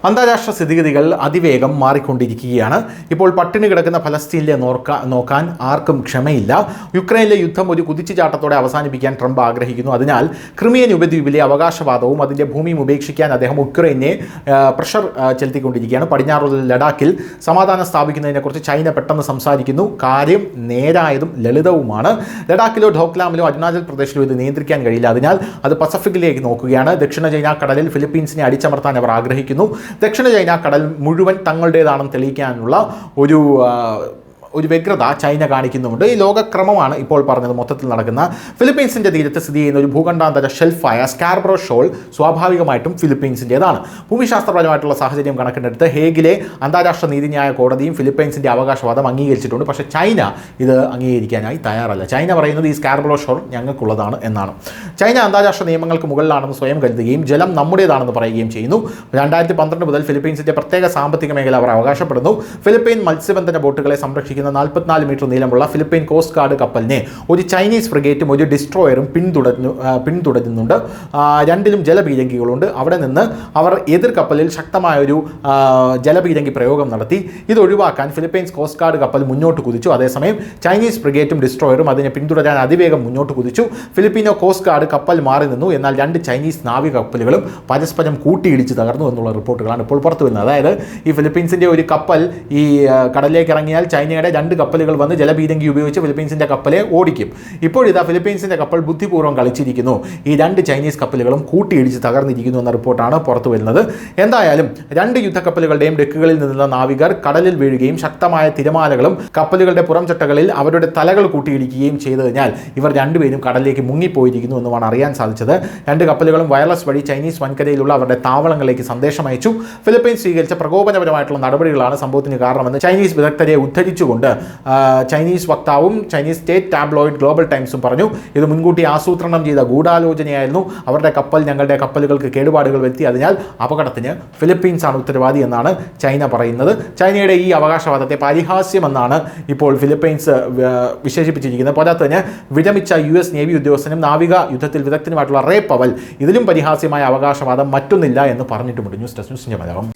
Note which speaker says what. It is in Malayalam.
Speaker 1: അന്താരാഷ്ട്ര സ്ഥിതിഗതികൾ അതിവേഗം മാറിക്കൊണ്ടിരിക്കുകയാണ്. ഇപ്പോൾ പട്ടിണി കിടക്കുന്ന ഫലസ്തീനിലെ നോക്കാൻ ആർക്കും ക്ഷമയില്ല. യുക്രൈനിലെ യുദ്ധം ഒരു കുതിച്ചുചാട്ടത്തോടെ അവസാനിപ്പിക്കാൻ ട്രംപ് ആഗ്രഹിക്കുന്നു. അതിനാൽ ക്രിമിയൻ ഉപദ്വീപിലെ അവകാശവാദവും അതിൻ്റെ ഭൂമിയും ഉപേക്ഷിക്കാൻ അദ്ദേഹം യുക്രൈനെ പ്രഷർ ചെലുത്തിക്കൊണ്ടിരിക്കുകയാണ്. പടിഞ്ഞാറുള്ള ലഡാക്കിൽ സമാധാനം സ്ഥാപിക്കുന്നതിനെക്കുറിച്ച് ചൈന പെട്ടെന്ന് സംസാരിക്കുന്നു. കാര്യം നേരായതും ലളിതവുമാണ്. ലഡാക്കിലോ ഡോക്ലാമിലോ അരുണാചൽ പ്രദേശിലോ ഇത് നിയന്ത്രിക്കാൻ കഴിയില്ല. അതിനാൽ അത് പസഫിക്കിലേക്ക് നോക്കുകയാണ്. ദക്ഷിണ ചൈന കടലിൽ ഫിലിപ്പീൻസിനെ അടിച്ചമർത്താൻ അവർ ആഗ്രഹിക്കുന്നു. ദക്ഷിണ ചൈന കടൽ മുഴുവൻ തങ്ങളുടേതാണെന്ന് തെളിയിക്കാനുള്ള ഒരു വ്യഗ്രത ചൈന കാണിക്കുന്നുമുണ്ട്. ഈ ലോകക്രമമാണ് ഇപ്പോൾ പറഞ്ഞത് മൊത്തത്തിൽ നടക്കുന്ന. ഫിലിപ്പീൻസിൻ്റെ തീരത്ത് സ്ഥിതി ചെയ്യുന്ന ഒരു ഭൂഖണ്ഡാന്തര ഷെൽഫായ സ്കാർബറോ ഷോൾ സ്വാഭാവികമായിട്ടും ഫിലിപ്പീൻസിൻ്റേതാണ്. ഭൂമിശാസ്ത്രപരമായിട്ടുള്ള സാഹചര്യം കണക്കിലെടുത്ത് ഹേഗിലെ അന്താരാഷ്ട്ര നീതിന്യായ കോടതിയും ഫിലിപ്പീൻസിൻ്റെ അവകാശവാദം അംഗീകരിച്ചിട്ടുണ്ട്. പക്ഷേ ചൈന ഇത് അംഗീകരിക്കാനായി തയ്യാറല്ല. ചൈന പറയുന്നത് ഈ സ്കാർബറോ ഷോൾ ഞങ്ങൾക്കുള്ളതാണ് എന്നാണ്. ചൈന അന്താരാഷ്ട്ര നിയമങ്ങൾക്ക് മുകളിലാണെന്ന് സ്വയം കരുതുകയും ജലം നമ്മുടേതാണെന്ന് പറയുകയും ചെയ്യുന്നു. 2012 മുതൽ ഫിലിപ്പീൻസിൻ്റെ പ്രത്യേക സാമ്പത്തിക മേഖല അവർ അവകാശപ്പെടുന്നു. ഫിലിപ്പീൻ മത്സ്യബന്ധന ബോട്ടുകളെ സംരക്ഷിക്കുന്ന 44 മീറ്റർ നീളമുള്ള ഫിലിപ്പൈൻ കോസ്റ്റ് ഗാർഡ് കപ്പലിനെ ഒരു ചൈനീസ് ഫ്രിഗേറ്റും ഒരു ഡിസ്ട്രോയറും പിന്തുടരുന്നുണ്ട്. രണ്ടിലും ജലപീരങ്കികളുണ്ട്. അവിടെ നിന്ന് അവർ എതിർ കപ്പലിൽ ശക്തമായൊരു ജലപീരങ്കി പ്രയോഗം നടത്തി. ഇത് ഒഴിവാക്കാൻ ഫിലിപ്പൈൻസ് കോസ്റ്റ് ഗാർഡ് കപ്പൽ മുന്നോട്ട് കുതിച്ചു. അതേസമയം ചൈനീസ് ഫ്രിഗേറ്റും ഡിസ്ട്രോയറും അതിനെ പിന്തുടരാൻ അതിവേഗം മുന്നോട്ട് കുതിച്ചു. ഫിലിപ്പീനോ കോസ്റ്റ് ഗാർഡ് കപ്പൽ മാറി നിന്നു. എന്നാൽ 2 ചൈനീസ് നാവിക കപ്പലുകളും പരസ്പരം കൂട്ടിയിടിച്ച് തകർന്നു എന്നുള്ള റിപ്പോർട്ടുകളാണ് ഇപ്പോൾ പുറത്തു വരുന്നത്. അതായത് ഈ ഫിലിപ്പീൻസിൻ്റെ ഒരു കപ്പൽ ഈ കടലിലേക്ക് ഇറങ്ങിയാൽ ചൈനയുടെ 2 കപ്പലുകൾ വന്ന് ജലപീരങ്കി ഉപയോഗിച്ച് ഫിലിപ്പീൻസിൻ്റെ കപ്പലെ ഓടിക്കും. ഇപ്പോഴിതാ ഫിലിപ്പീൻസിൻ്റെ കപ്പൽ ബുദ്ധിപൂർവ്വം കളിച്ചിരിക്കുന്നു. ഈ 2 ചൈനീസ് കപ്പലുകളും കൂട്ടിയിടിച്ച് തകർന്നിരിക്കുന്നു എന്ന റിപ്പോർട്ടാണ് പുറത്തു വരുന്നത്. എന്തായാലും 2 യുദ്ധക്കപ്പലുകളുടെയും ഡെക്കുകളിൽ നിന്നുള്ള നാവികർ കടലിൽ വീഴുകയും ശക്തമായ തിരമാലകളും കപ്പലുകളുടെ പുറംചട്ടകളിൽ അവരുടെ തലകൾ കൂട്ടിയിടിക്കുകയും ചെയ്തതിനാൽ ഇവർ 2 പേരും കടലിലേക്ക് മുങ്ങിപ്പോയിരിക്കുന്നു എന്നുമാണ് അറിയാൻ സാധിച്ചത്. 2 കപ്പലുകളും വയർലെസ് വഴി ചൈനീസ് വൻകരയിലുള്ള അവരുടെ താവളങ്ങളിലേക്ക് സന്ദേശം അയച്ചു. ഫിലിപ്പീൻസ് സ്വീകരിച്ച പ്രകോപനപരമായിട്ടുള്ള നടപടികളാണ് സംഭവത്തിന് കാരണമെന്ന് ചൈനീസ് വിദഗ്ധരെ ഉദ്ധരിച്ചുകൊണ്ട് ചൈനീസ് വക്താവും ചൈനീസ് സ്റ്റേറ്റ് ടാബ്ലോയിഡ് ഗ്ലോബൽ ടൈംസും പറഞ്ഞു. ഇത് മുൻകൂട്ടി ആസൂത്രണം ചെയ്ത ഗൂഢാലോചനയായിരുന്നു. അവരുടെ കപ്പൽ ഞങ്ങളുടെ കപ്പലുകൾക്ക് കേടുപാടുകൾ വരുത്തി. അതിനാൽ അപകടത്തിന് ഫിലിപ്പീൻസ് ആണ് ഉത്തരവാദി എന്നാണ് ചൈന പറയുന്നത്. ചൈനയുടെ ഈ അവകാശവാദത്തെ പരിഹാസ്യമെന്നാണ് ഇപ്പോൾ ഫിലിപ്പീൻസ് വിശേഷിപ്പിച്ചിരിക്കുന്നത്. പോരാത്തതിന് വിരമിച്ച US നേവി ഉദ്യോഗസ്ഥനും നാവിക യുദ്ധത്തിൽ വിദഗ്ധനുമായിട്ടുള്ള റേ പവൽ ഇതിലും പരിഹാസ്യമായ അവകാശവാദം മറ്റൊന്നില്ല എന്ന് പറഞ്ഞിട്ടുമുണ്ട്. News desk news India Malayalam.